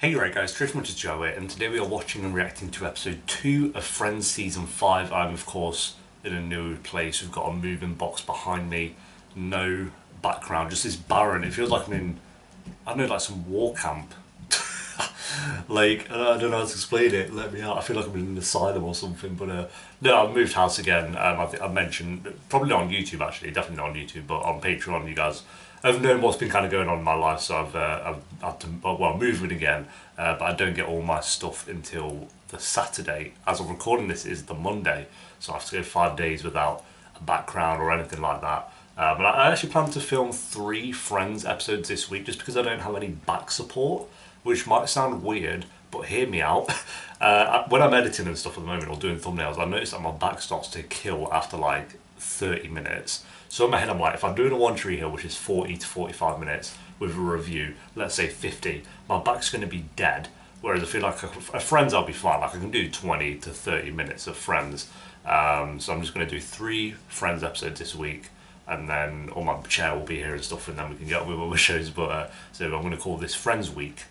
Hey right guys, Chris Much Joe here, and today we are watching and reacting to episode 2 of Friends Season 5. I'm of course in a new place. We've got a moving box behind me, no background, just this barren. It feels like I'm in, I don't know, like some war camp. Like, I don't know how to explain it, let me out. I feel like I'm in an asylum or something, but no, I've moved house again. I think I've mentioned, probably not on YouTube actually, definitely not on YouTube, but on Patreon you guys have known what's been kind of going on in my life, so I've had to, well, moving again, but I don't get all my stuff until the Saturday. As I'm recording this is the Monday, so I have to go 5 days without a background or anything like that. But I actually plan to film 3 Friends episodes this week just because I don't have any back support, which might sound weird, but hear me out. When I'm editing and stuff at the moment or doing thumbnails, I notice that my back starts to kill after like 30 minutes. So in my head I'm like, if I'm doing a One Tree Hill, which is 40 to 45 minutes, with a review, let's say 50, my back's going to be dead. Whereas I feel like a Friends I'll be fine, like I can do 20 to 30 minutes of Friends. So I'm just going to do 3 Friends episodes this week, and then all my chair will be here and stuff, and then we can get on with other shows. But so I'm going to call this Friends Week.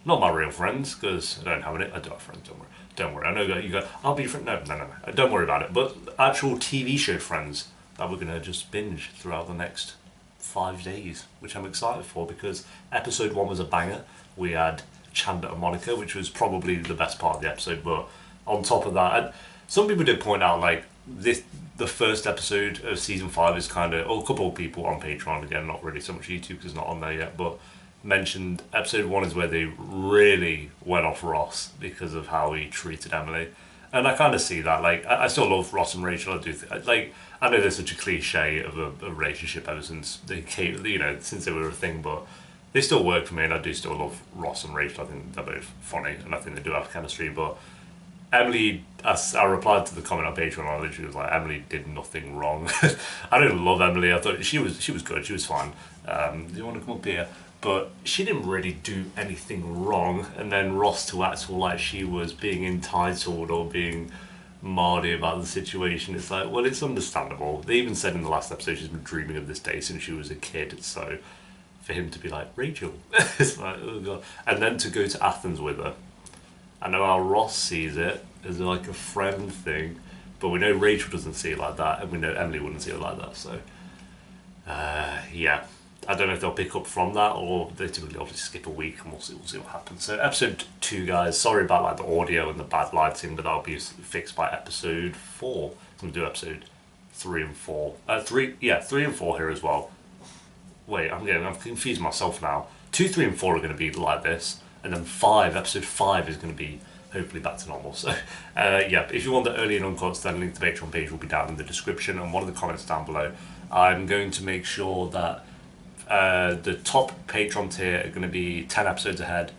Not my real friends, because I don't have it. I don't have friends, don't worry. Don't worry, I know you go, I'll be your friend. No. Don't worry about it. But actual TV show friends that we're going to just binge throughout the next 5 days, which I'm excited for because episode 1 was a banger. We had Chandler and Monica, which was probably the best part of the episode. But on top of that, and some people did point out like the first episode of season 5 is kind of, a couple of people on Patreon, again, not really so much YouTube because it's not on there yet, but mentioned episode 1 is where they really went off Ross because of how he treated Emily. And I kind of see that. Like, I still love Ross and Rachel. I do like, I know there's such a cliche of a relationship ever since they came, since they were a thing, but they still work for me, and I do still love Ross and Rachel. I think they're both funny, and I think they do have chemistry. But Emily, as I replied to the comment on Patreon, I literally was like, Emily did nothing wrong. I didn't love Emily. I thought she was good. She was fine. Do you want to come up here? But she didn't really do anything wrong, and then Ross to act all like she was being entitled or being mardy about the situation. It's like, well, it's understandable. They even said in the last episode she's been dreaming of this day since she was a kid, so for him to be like, Rachel, it's like, oh god. And then to go to Athens with her. I know how Ross sees it as like a friend thing, but we know Rachel doesn't see it like that, and we know Emily wouldn't see it like that, so yeah. I don't know if they'll pick up from that, or they typically obviously skip a week, and we'll see what happens. So episode 2, guys, sorry about like the audio and the bad lighting, but that'll be fixed by episode 4. I'm going to do episode 3 and 4. 3 and 4 here as well. Wait, I'm confused myself now. 2, 3 and 4 are going to be like this, and then episode 5 is going to be hopefully back to normal. So yeah, if you want the early and uncuts, then link to the Patreon page will be down in the description and one of the comments down below. I'm going to make sure that the top Patreon tier are going to be 10 episodes ahead,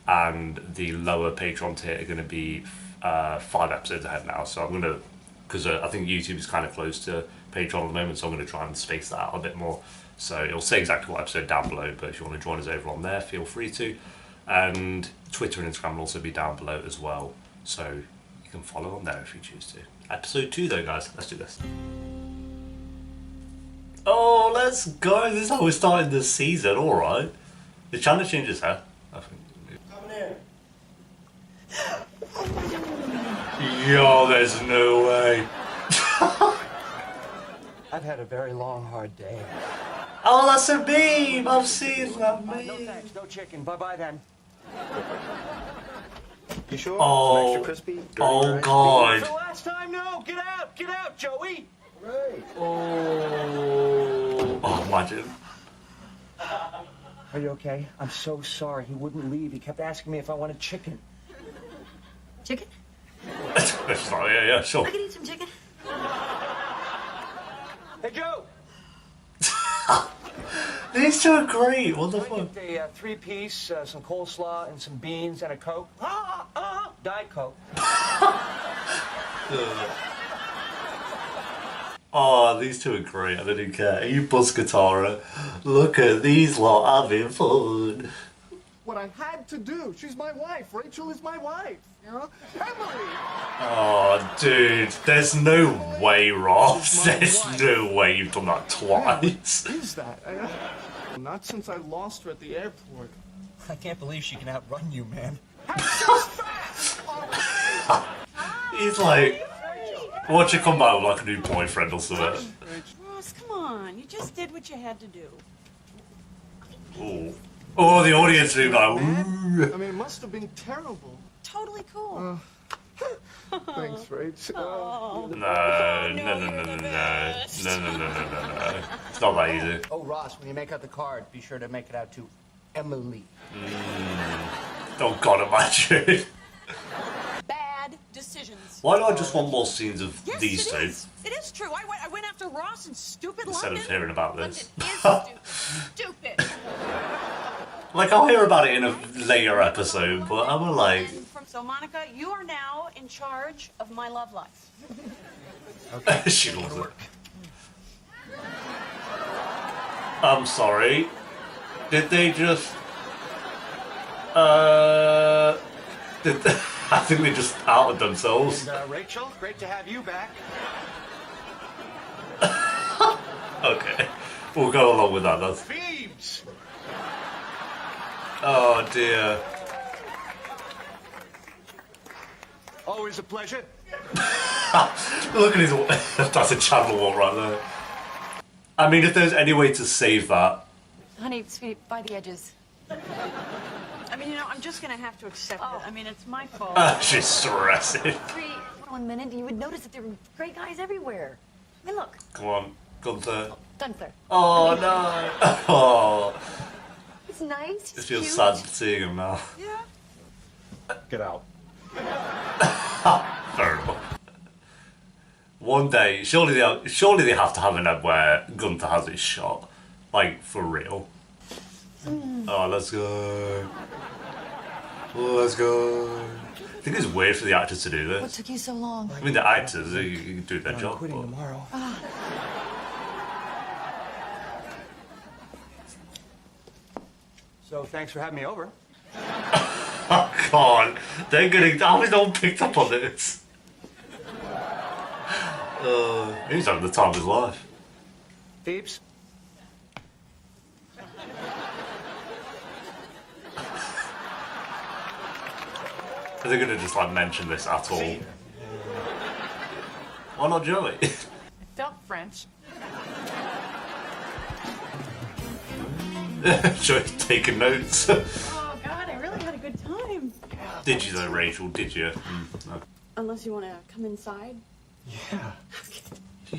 and the lower Patreon tier are going to be 5 episodes ahead now. So I'm going to, because I think YouTube is kind of close to Patreon at the moment, so I'm going to try and space that out a bit more. So it'll say exactly what episode down below, but if you want to join us over on there, feel free to. And Twitter and Instagram will also be down below as well, so you can follow on there if you choose to. Episode 2 though, guys, let's do this. Oh, let's go. This is how we're starting this season, alright. Did Chandler change his hair? I think. Come here. Yo, there's no way. I've had a very long, hard day. Oh, that's a meme. I've seen that meme. No thanks, no chicken. Bye-bye then. You sure? Oh, Some extra crispy? oh God. For the last time, no. Get out, Joey. Right. Oh, imagine. Are you okay? I'm so sorry. He wouldn't leave. He kept asking me if I wanted chicken. Chicken? Yeah, sure. I could eat some chicken. Hey, Joe. These two are great. What the Can I fuck? get a 3-piece, some coleslaw, and some beans, and a Coke? Diet Coke. Oh, these two are great. I don't even care. Are you buzz guitar? Look at these lot having fun. What I had to do. She's my wife. Rachel is my wife. You know? Emily! Oh, dude. There's no way, Ross. There's no way you've done that twice. Who is that? Not since I lost her at the airport. I can't believe she can outrun you, man. He's like, watch her come back with like a new boyfriend or something. Ross, come on. You just did what you had to do. Ooh. Oh, the audience will be like, Man, ooh. I mean, it must have been terrible. Totally cool. Thanks, Rach. Oh. No, no. It's not that easy. Oh, Ross, when you make out the card, be sure to make it out to Emily. Oh God, imagine. Bad decisions. Why do I just want more scenes of Yes, these it two is. It is true. I went after Ross in stupid instead London. of hearing about this? London is stupid. Stupid. Like, I'll hear about it in a later episode, but I'm like, So, Monica, you are now in charge of my love life. she loves it. I'm sorry. Did they just? I think they just outed themselves. Rachel, great to have you back. Okay, we'll go along with that. That's. Phoebes! Oh dear. Always a pleasure. Look at his. That's a channel wall right there. I mean, if there's any way to save that. Honey, sweet, by the edges. I mean, I'm just going to have to accept it. I mean, it's my fault. She's stressing. 1 minute, you would notice that there were great guys everywhere. I mean, look, Come on, Gunther. Gunther. Oh no. Oh, It's nice. it He's feels cute. sad seeing him now. Yeah. Get out. Fair enough. One day, surely they have to have an ad where Gunther has his shot, like for real. Oh, let's go. Oh, let's go. I think it's weird for the actors to do What this. took you so long? I mean, the actors, they do their I'm job. quitting But... tomorrow. So thanks for having me over. Oh, God. They're getting. How is no one picked up on this? He's having the time of his life. Phoebes? Are they going to just like mention this at all? Why not Joey? Felt French. Joey's taking notes. Oh, God, I really had a good time. Did you though, Rachel? Did you? No. Unless you want to come inside. Yeah.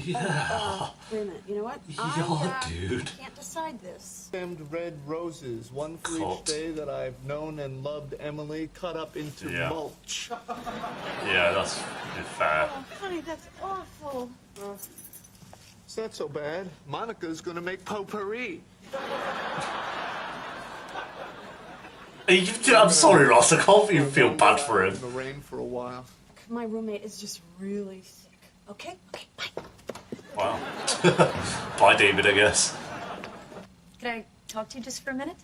Yeah. Wait a minute. You know what? Yeah, dude. Can't decide this. Stemmed red roses, one for Cult. each day that I've known and loved Emily, cut up into Yeah. mulch. Yeah, that's fair. Oh, honey, that's awful. It's not so bad. Monica's gonna make potpourri. I'm sorry, Ross. I can't even feel bad for In him. the rain for a while. My roommate is just really sick. Okay? Okay, bye. Wow. Bye, David, I guess. Can I talk to you just for a minute?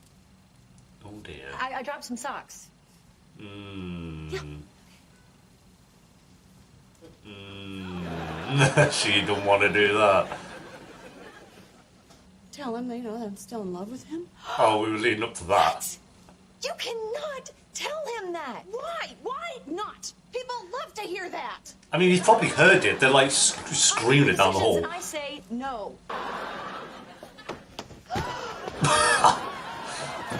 Oh dear. I dropped some socks. She don't want to do that. Tell him, that I'm still in love with him. Oh, we were leading up to that. You cannot tell him that. Why? Why not? People love to hear that. I mean, he's probably heard it. They're like screaming it down the hall. And I say no.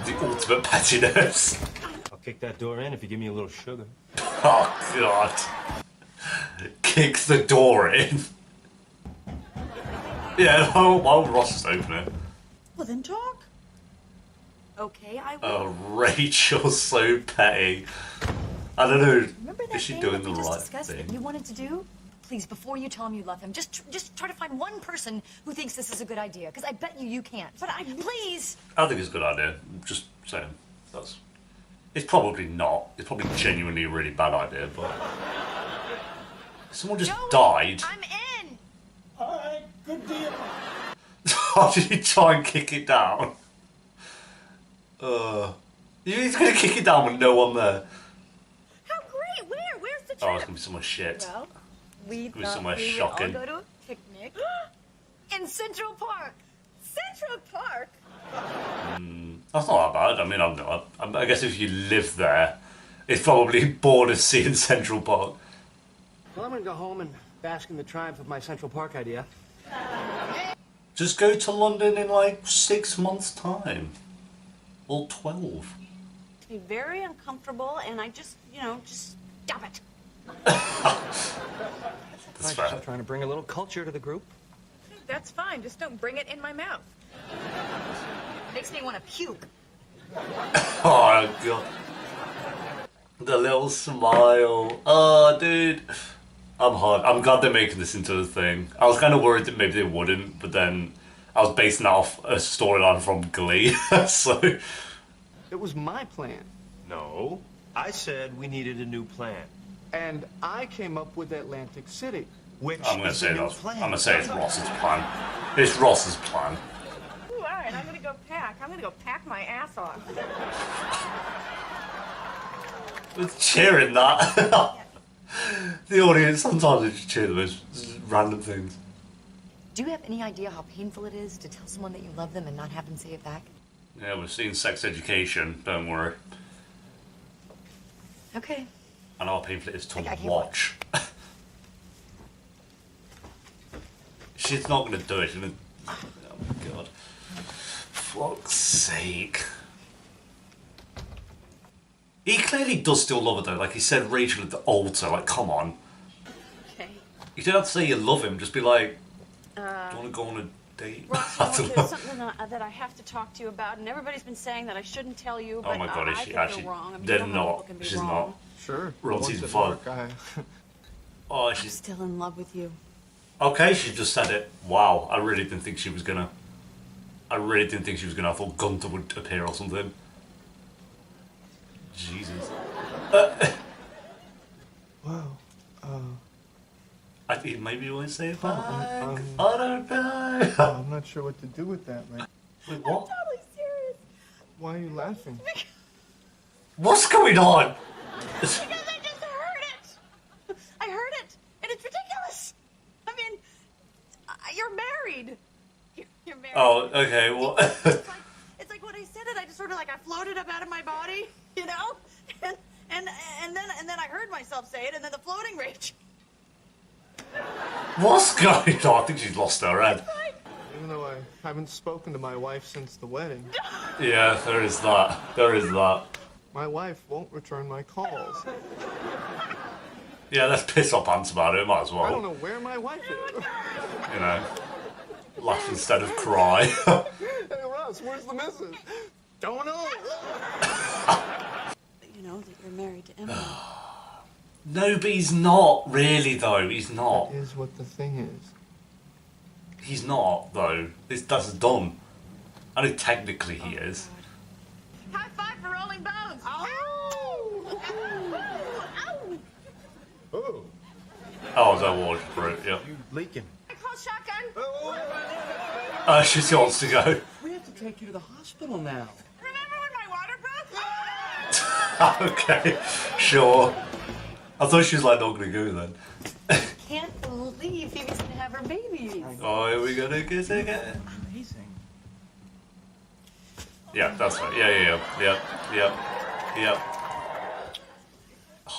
The ultimate pettiness. I'll kick that door in if you give me a little sugar. Oh, God. Kick the door in. Yeah, why would Ross just open it? Well, then talk. Okay, I will. Oh, Rachel's so petty. I don't know. Remember that Is she thing doing that we the just right discussed that thing? you wanted to do? Please, before you tell him you love him, just try to find one person who thinks this is a good idea. Because I bet you can't. But please. I think it's a good idea. Just saying. It's probably not. It's probably genuinely a really bad idea, but. Someone just Joey, died. I'm in. All right, good deal. How did he try and kick it down? He's gonna kick it down with no one there. How great. Where's the Oh, trip? it's gonna be somewhere shit. Well, we was thought somewhere we shocking. would all go to a picnic in Central Park. Central Park. That's not that bad. I mean, I guess if you live there, it's probably bored of seeing Central Park. Well, I'm gonna go home and bask in the triumph of my Central Park idea. Just go to London in like 6 months' time. Or 12. It's be very uncomfortable, and I just, just stop it. That's I'm fair. just trying to bring a little culture to the group. That's fine. Just don't bring it in my mouth. Makes me want to puke. Oh, God. The little smile. Oh, dude. I'm hard. I'm glad they're making this into a thing. I was kind of worried that maybe they wouldn't, but then I was basing that off a storyline from Glee. So. It was my plan. No, I said we needed a new plan. And I came up with Atlantic City. Which I'm gonna is say a new that. plan. I'm gonna say it's Ross's plan. It's Ross's plan. Ooh, all right, I'm gonna go pack. I'm gonna go pack my ass off. With cheering that. The audience sometimes they just cheer the most random things. Do you have any idea how painful it is to tell someone that you love them and not have them say it back? Yeah, we've seen Sex Education. Don't worry. Okay. I know how painful it is to I can't watch. She's not gonna do it. Oh my God. Fuck's sake. He clearly does still love her though. Like he said, Rachel at the altar. Like, come on. Okay. You don't have to say you love him. Just be like, do you want to go on a date? Ross, I don't know. there's something that I have to talk to you about, and everybody's been saying that I shouldn't tell you, but Oh my God, is I she think actually? you're wrong. I mean, They're you know how not. people can be She's wrong. not. Sure. We're on Once season at 5. work, Oh, I'm she's still in love with you. okay. She just said it. Wow, I really didn't think she was gonna. I really didn't think she was gonna. I thought Gunter would appear or something. Jesus. Wow. I think maybe you want to say it back. Um, I don't know. I'm not sure what to do with that, man. Wait, what? Totally serious. Why are you laughing? What's going on? Because I just heard it. I heard it, and it's ridiculous. I mean, you're married. You're married. Oh, okay. Well, It's like when I said it, I just sort of like I floated up out of my body, you know, and then I heard myself say it, and then the floating rage. what's going on? I think she's lost her head. Even though I haven't spoken to my wife since the wedding, Yeah, there is that. There is that. my wife won't return my calls. Yeah, let's piss off pants about it. Might as I don't well. know where my wife is. You know, laugh instead of cry. Hey, Russ, where's the missus? Don't know. You know that you're married to Emily. No, but he's not really though. He's not. Is what the thing is. He's not though. That's done. I know technically he is. High five for Rolling Bones. Ow! Ow! Oh, Oh, that was fruit. Yeah. you leaking. I call shotgun. She wants to go. We have to take you to the hospital now. Remember when my water broke? Okay, sure. I thought she was like not gonna go then. Can't believe Phoebe's gonna have her baby. Oh, are we gonna get it again? Amazing. Yeah, that's right. Yeah.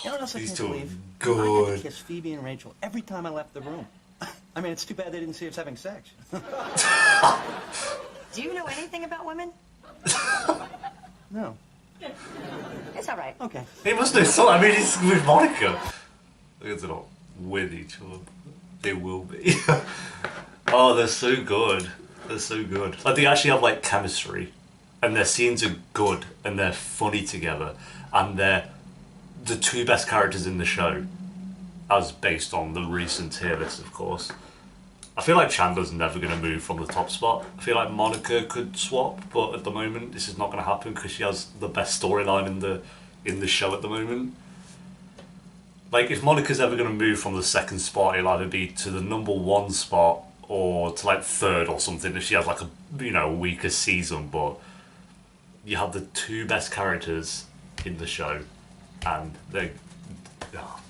You know what else I These can't two are believe? I good. had to kiss Phoebe and Rachel every time I left the room. I mean, it's too bad they didn't see us having sex. Do you know anything about women? No. It's all right. Okay. He must know something. I mean, he's with Monica. They're not with each other. They will be. Oh, they're so good. They're so good. Like, they actually have, like, chemistry. And their scenes are good. And they're funny together. And they're the two best characters in the show. As based on the recent tier list, of course. I feel like Chandler's never going to move from the top spot. I feel like Monica could swap, but at the moment this is not going to happen because she has the best storyline in the show at the moment. Like, if Monica's ever going to move from the second spot, it'll either be to the #1 spot or to like third or something if she has like a weaker season. But you have the two best characters in the show, and they,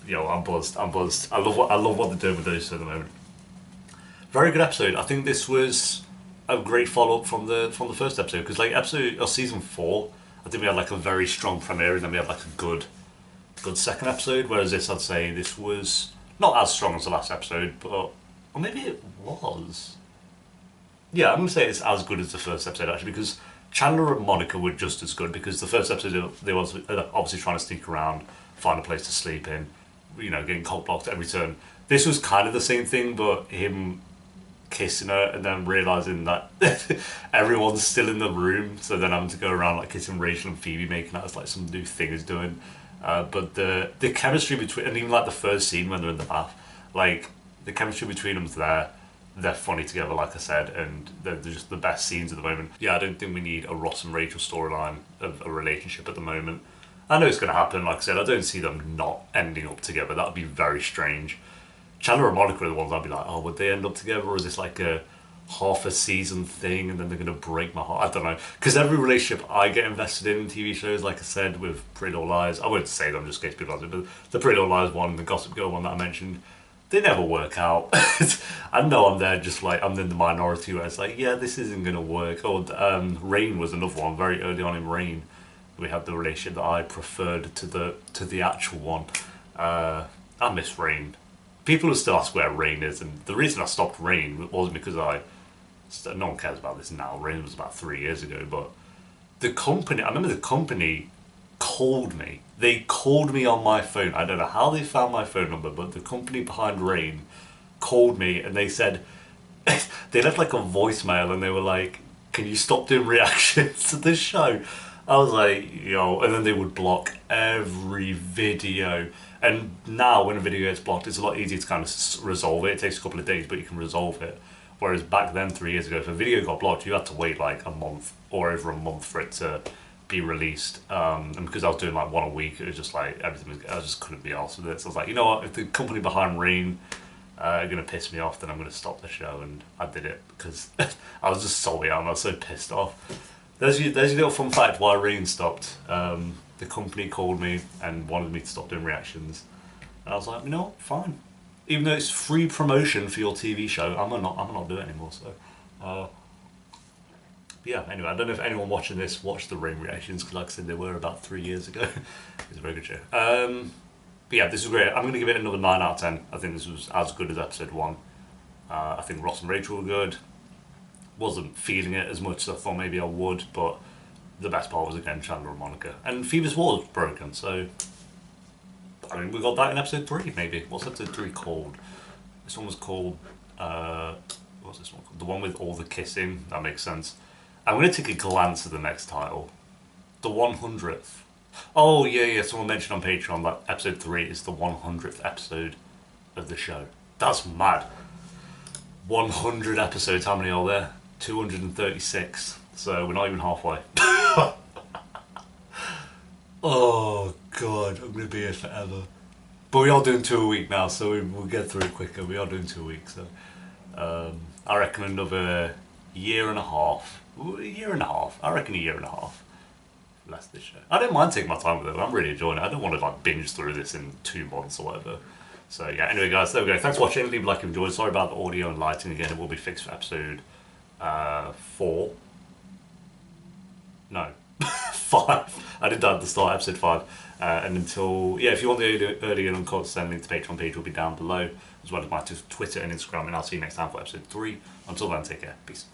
I'm buzzed. I love what they're doing with those two at the moment. Very good episode. I think this was a great follow up from the first episode, because like episode or season 4, I think we had like a very strong premiere and then we had like a good second episode. Whereas this, I'd say this was not as strong as the last episode, but or maybe it was. Yeah, I'm gonna say it's as good as the first episode actually, because Chandler and Monica were just as good, because the first episode they was obviously trying to sneak around, find a place to sleep in, you know, getting cold blocked at every turn. This was kind of the same thing, but him kissing her and then realising that everyone's still in the room, so then having to go around like kissing Rachel and Phoebe, making that as like some new thing he's doing. But the chemistry between, and even like the first scene when they're in the bath, like the chemistry between them's there. They're funny together, like I said, and they're just the best scenes at the moment. Yeah, I don't think we need a Ross and Rachel storyline of a relationship at the moment. I know it's going to happen, like I said, I don't see them not ending up together. That would be very strange. Chandler and Monica are the ones I'd be like, oh, would they end up together, or is this like a half a season thing and then they're going to break my heart? I don't know. Because every relationship I get invested in TV shows, like I said, with Pretty Little Lies, I won't say them just in case people like it, but the Pretty Little Lies one and the Gossip Girl one that I mentioned, they never work out. I know I'm there just like, I'm in the minority where it's like, yeah, this isn't going to work. Oh, Rain was another one, very early on in Rain. We had the relationship that I preferred to the actual one. I miss Rain. People will still ask where Rain is, and the reason I stopped Rain wasn't because no one cares about this now. Rain was about 3 years ago, but the company, I remember the company called me. They called me on my phone. I don't know how they found my phone number, but the company behind Rain called me and they said, they left like a voicemail and they were like, can you stop doing reactions to this show? I was like, yo, and then they would block every video. And now when a video gets blocked, it's a lot easier to kind of resolve it. It takes a couple of days, but you can resolve it. Whereas back then, 3 years ago, if a video got blocked, you had to wait like a month or over a month for it to be released. And because I was doing like one a week, it was just like everything I just couldn't be arsed with it. So I was like, you know what, if the company behind Rain are going to piss me off, then I'm going to stop the show. And I did it because I was just salty and I was so pissed off. There's your little fun fact why Rain stopped. The company called me and wanted me to stop doing reactions. And I was like, you know what, fine. Even though it's free promotion for your TV show, I'm not doing it anymore. So, yeah, anyway, I don't know if anyone watching this watched the Rain reactions, because like I said, they were about 3 years ago. It's a very good show. But yeah, this is great. I'm going to give it another 9 out of 10. I think this was as good as episode 1. I think Ross and Rachel were good. Wasn't feeling it as much as I thought maybe I would, but the best part was again Chandler and Monica. And Phoebe's wall was broken, so I mean we got that in episode 3 maybe. What's episode 3 called? This one was called what's this one called? The one with all the kissing. That makes sense. I'm gonna take a glance at the next title. The 100th. Oh yeah, someone mentioned on Patreon that episode 3 is the 100th episode of the show. That's mad. 100 episodes, how many are there? 236. So we're not even halfway. Oh god, I'm gonna be here forever. But we are doing 2 a week now, so we'll get through it quicker. We are doing 2 a week, so I reckon another year and a half. I reckon a year and a half. That's this show. I don't mind taking my time with it. I'm really enjoying it. I don't want to like binge through this in 2 months or whatever. So yeah, anyway guys, there we go. Thanks for watching. Leave a like if you enjoyed. Sorry about the audio and lighting again. It will be fixed for episode 4. No, 5. I did that at the start, episode 5. And until, yeah, if you want the early and uncut, send link to the Patreon page will be down below, as well as my Twitter and Instagram. And I'll see you next time for episode 3. Until then, take care. Peace.